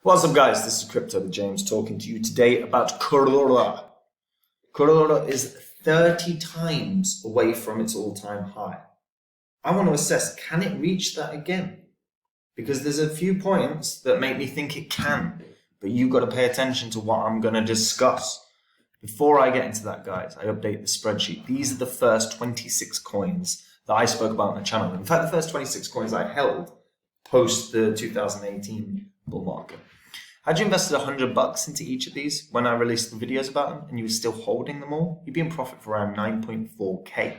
What's up, guys? This is Crypto with James talking to you today about Karura. Karura is 30 times away from its all-time high. I want to assess, can it reach that again? Because there's a few points that make me think it can, but you've got to pay attention to what I'm going to discuss. Before I get into that, guys, I update the spreadsheet. These are the first 26 coins that I spoke about on the channel. In fact, the first 26 coins I held post the 2018 bull market. Had you invested $100 into each of these when I released the videos about them and you were still holding them all, you'd be in profit for around 9.4K.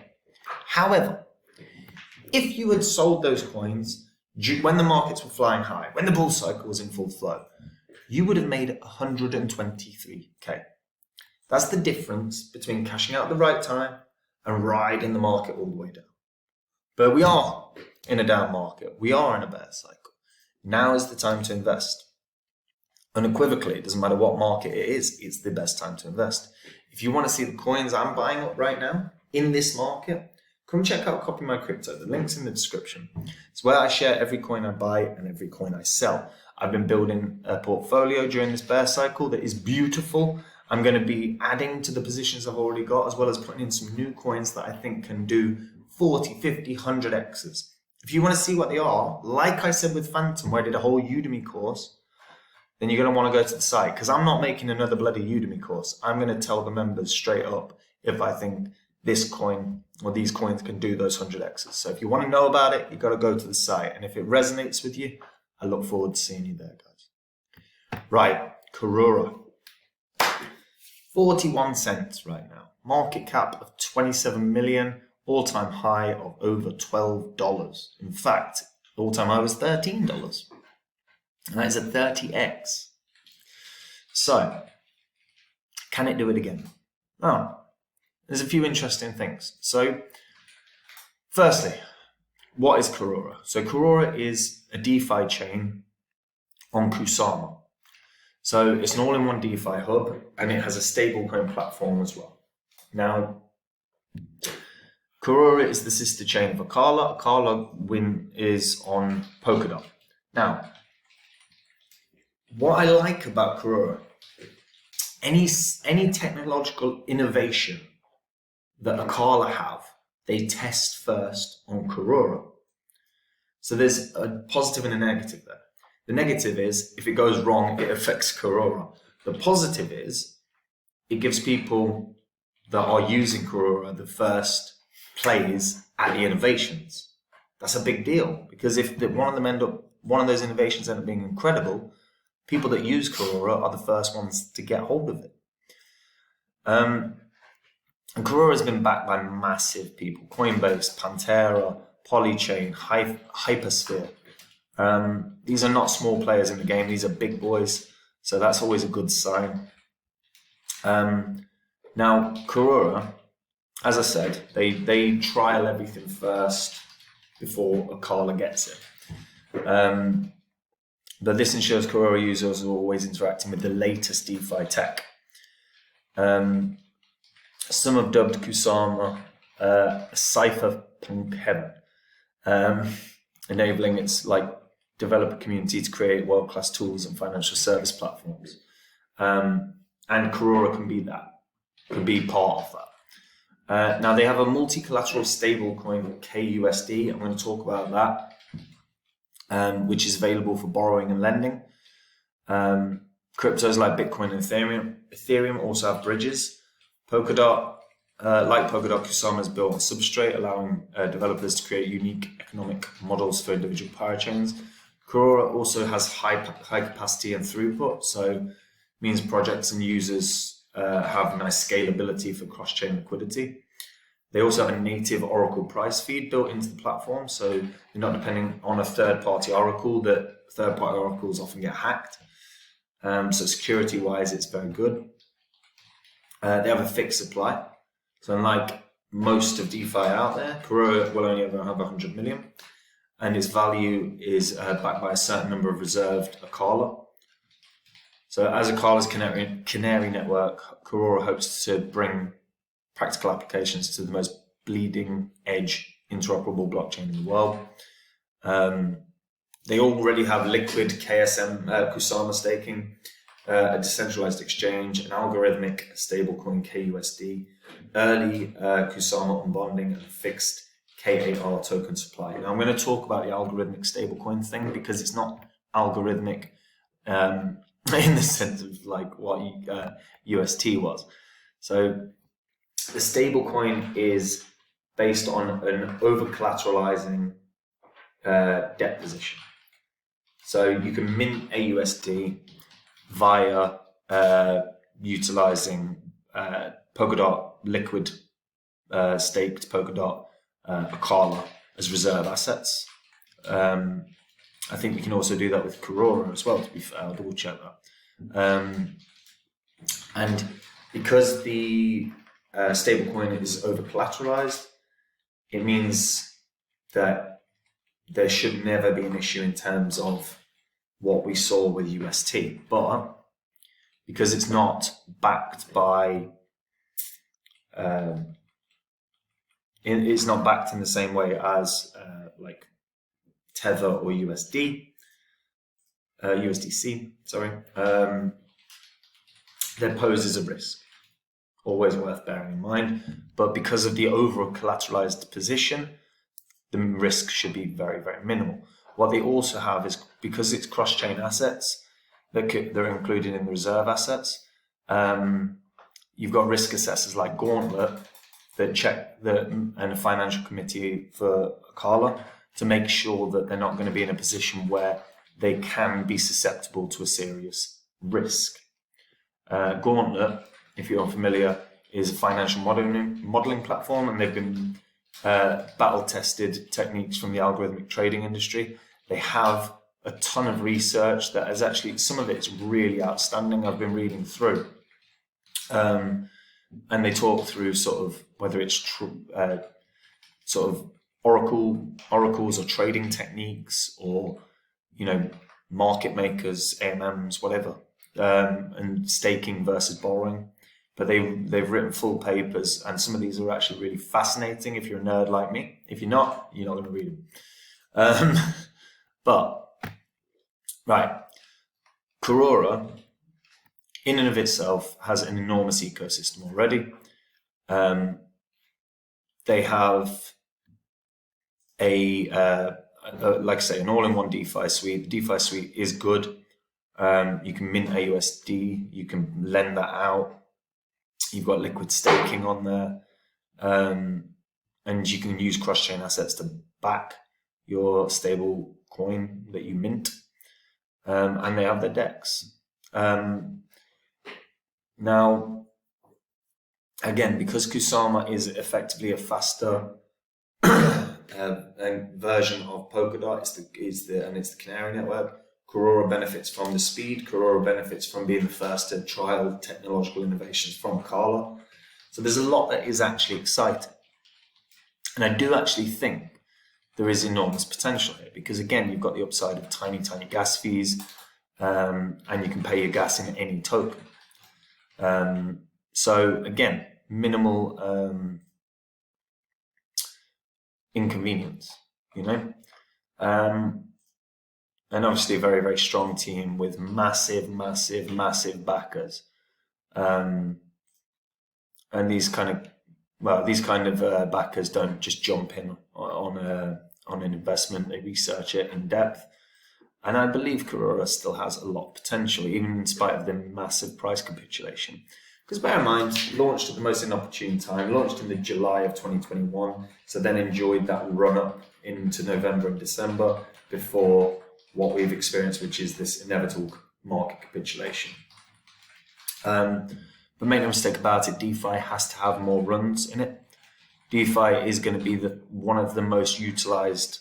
However, if you had sold those coins when the markets were flying high, when the bull cycle was in full flow, you would have made 123K. That's the difference between cashing out at the right time and riding the market all the way down. But we are in a down market. We are in a bear cycle. Now is the time to invest. Unequivocally, it doesn't matter what market it is, it's the best time to invest. If you want to see the coins I'm buying up right now in this market, come check out Copy My Crypto. The link's in the description. It's where I share every coin I buy and every coin I sell. I've been building a portfolio during this bear cycle that is beautiful. I'm going to be adding to the positions I've already got, as well as putting in some new coins that I think can do 40, 50, 100x's. If you want to see what they are, like I said with Phantom, where I did a whole Udemy course, then you're going to want to go to the site, because I'm not making another bloody Udemy course. I'm going to tell the members straight up if I think this coin or these coins can do those 100x's. So if you want to know about it, you've got to go to the site. And if it resonates with you, I look forward to seeing you there, guys. Right, Karura. 41 cents right now. Market cap of 27 million. All-time high of over $12. In fact, all-time high was $13. And that is a 30x. So, can it do it again? Oh, there's a few interesting things. So, firstly, what is Karura? So, Karura is a DeFi chain on Kusama. So, it's an all-in-one DeFi hub, and it has a stablecoin platform as well. Now, Karura is the sister chain of Acala. Acala is on Polkadot. Now, what I like about Karura, any technological innovation that Acala have, they test first on Karura. So there's a positive and a negative there. The negative is, if it goes wrong, it affects Karura. The positive is, it gives people that are using Karura the first plays at the innovations. That's a big deal, because if one of those innovations end up being incredible, people that use Karura are the first ones to get hold of it. And Karura has been backed by massive people: Coinbase, Pantera, Polychain, Hypersphere. These are not small players in the game. These are big boys. So that's always a good sign. Now, Karura, as I said, they trial everything first before Acala gets it. But this ensures Karura users are always interacting with the latest DeFi tech. Some have dubbed Kusama a cypherpunk heaven, enabling its developer community to create world-class tools and financial service platforms. And Karura can be part of that. Now, they have a multi-collateral stablecoin, KUSD. I'm going to talk about that. Which is available for borrowing and lending. Cryptos like Bitcoin and Ethereum also have bridges. Polkadot, Kusama has built a substrate, allowing developers to create unique economic models for individual parachains. Karura also has high capacity and throughput, so it means projects and users have nice scalability for cross-chain liquidity. They also have a native Oracle price feed built into the platform, so you're not depending on a third-party Oracle. That third-party Oracles often get hacked. So security-wise, it's very good. They have a fixed supply. So unlike most of DeFi out there, Karura will only ever have 100 million, and its value is backed by a certain number of reserved Acala. So as Acala's canary network, Karura hopes to bring practical applications to the most bleeding edge interoperable blockchain in the world. They already have liquid KSM, Kusama staking, a decentralized exchange, an algorithmic stablecoin KUSD, early Kusama unbonding, and a fixed KAR token supply. Now I'm going to talk about the algorithmic stablecoin thing because it's not algorithmic in the sense of like what UST was. So the stablecoin is based on an over-collateralizing debt position. So you can mint AUSD via utilizing Polkadot liquid staked Polkadot Acala as reserve assets. I think you can also do that with Karura as well, to be fair. I'll double check that. And because the stablecoin is over collateralized, it means that there should never be an issue in terms of what we saw with UST. But because it's not backed by, it's not backed in the same way as like Tether or USDC, sorry, that poses a risk. Always worth bearing in mind. But because of the over collateralized position, the risk should be very, very minimal. What they also have is, because it's cross-chain assets that they're included in the reserve assets, you've got risk assessors like Gauntlet that check and a financial committee for Acala to make sure that they're not going to be in a position where they can be susceptible to a serious risk. Gauntlet, if you're unfamiliar, is a financial modeling platform, and they've been battle-tested techniques from the algorithmic trading industry. They have a ton of research that is actually, some of it is really outstanding. I've been reading through. And they talk through sort of whether it's sort of oracles or trading techniques, or, you know, market makers, AMMs, whatever, and staking versus borrowing. But they've written full papers, and some of these are actually really fascinating if you're a nerd like me. If you're not going to read them. But right, Karura in and of itself has an enormous ecosystem already. They have like I say, an all-in-one DeFi suite. The DeFi suite is good. You can mint AUSD, you can lend that out. You've got liquid staking on there, and you can use cross-chain assets to back your stable coin that you mint, and they have their DEX. Now, again, because Kusama is effectively a faster version of Polkadot, it's the Canary network. Karura benefits from the speed. Karura benefits from being the first to trial technological innovations from Acala. So there's a lot that is actually exciting. And I do actually think there is enormous potential here, because again, you've got the upside of tiny gas fees, and you can pay your gas in any token. So again, minimal inconvenience, you know? And obviously a very, very strong team with massive backers. And these kind of backers don't just jump in on an investment. They research it in depth. And I believe Karura still has a lot of potential, even in spite of the massive price capitulation. Because bear in mind, launched at the most inopportune time, launched in the July of 2021, so then enjoyed that run up into November and December before what we've experienced, which is this inevitable market capitulation. But make no mistake about it, DeFi has to have more runs in it. DeFi is going to be one of the most utilized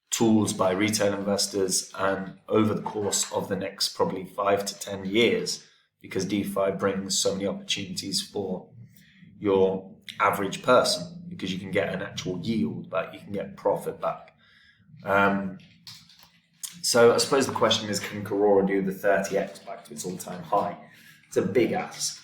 tools by retail investors, and over the course of the next probably 5 to 10 years, because DeFi brings so many opportunities for your average person, because you can get an actual yield back, you can get profit back. So I suppose the question is, can Karura do the 30x back to its all-time high? It's a big ask.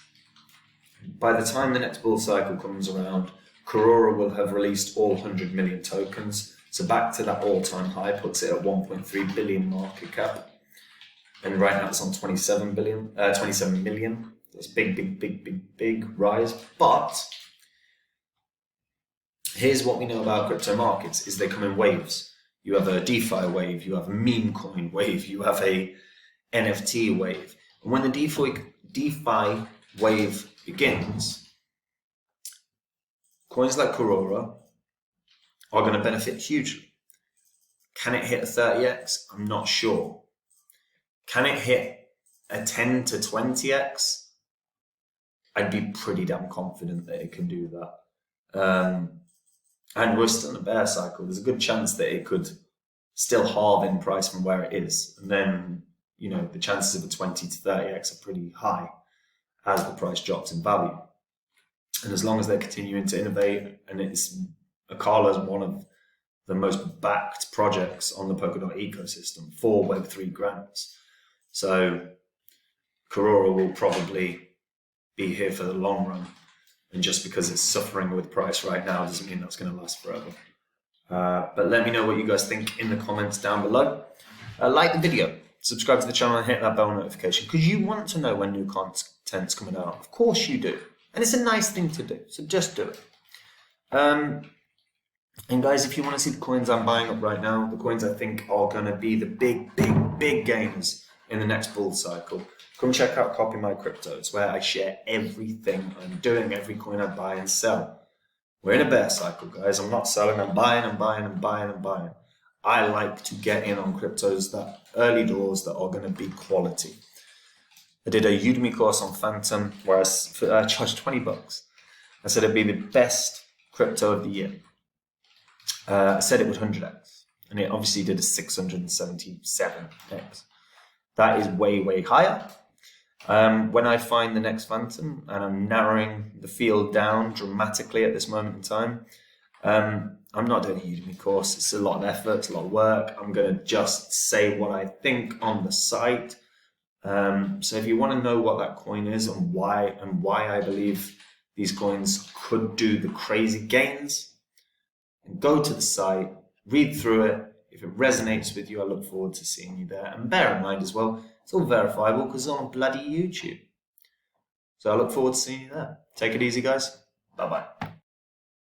By the time the next bull cycle comes around, Karura will have released all 100 million tokens, So back to that all-time high, puts it at 1.3 billion market cap. And right now it's on 27 million. It's big rise. But here's what we know about crypto markets is they come in waves. You have a DeFi wave, you have a meme coin wave, you have a NFT wave. And when the DeFi wave begins, coins like Karura are going to benefit hugely. Can it hit a 30x? I'm not sure. Can it hit a 10 to 20x? I'd be pretty damn confident that it can do that. And we're still in a bear cycle. There's a good chance that it could still halve in price from where it is. And then, you know, the chances of a 20 to 30x are pretty high as the price drops in value. And as long as they're continuing to innovate, and Acala is one of the most backed projects on the Polkadot ecosystem for Web3 grants. So Karura will probably be here for the long run. And just because it's suffering with price right now doesn't mean that's going to last forever. But let me know what you guys think in the comments down below. Like the video, subscribe to the channel and hit that bell notification because you want to know when new content's coming out. Of course you do. And it's a nice thing to do, so just do it. And guys, if you want to see the coins I'm buying up right now, the coins I think are going to be the big gainers in the next bull cycle, come check out Copy My Crypto. It's where I share everything I'm doing, every coin I buy and sell. We're in a bear cycle, guys. I'm not selling, I'm buying. I like to get in on cryptos, that early doors that are going to be quality. I did a Udemy course on Phantom where I charged 20 bucks. I said it'd be the best crypto of the year. I said it would 100x, and it obviously did a 677x. That is way higher. When I find the next Phantom, and I'm narrowing the field down dramatically at this moment in time, I'm not doing a Udemy course. It's a lot of effort, it's a lot of work. I'm going to just say what I think on the site. So if you want to know what that coin is and why I believe these coins could do the crazy gains, go to the site, read through it. If it resonates with you, I look forward to seeing you there. And bear in mind as well, it's all verifiable because it's on bloody YouTube. So I look forward to seeing you there. Take it easy, guys. Bye-bye.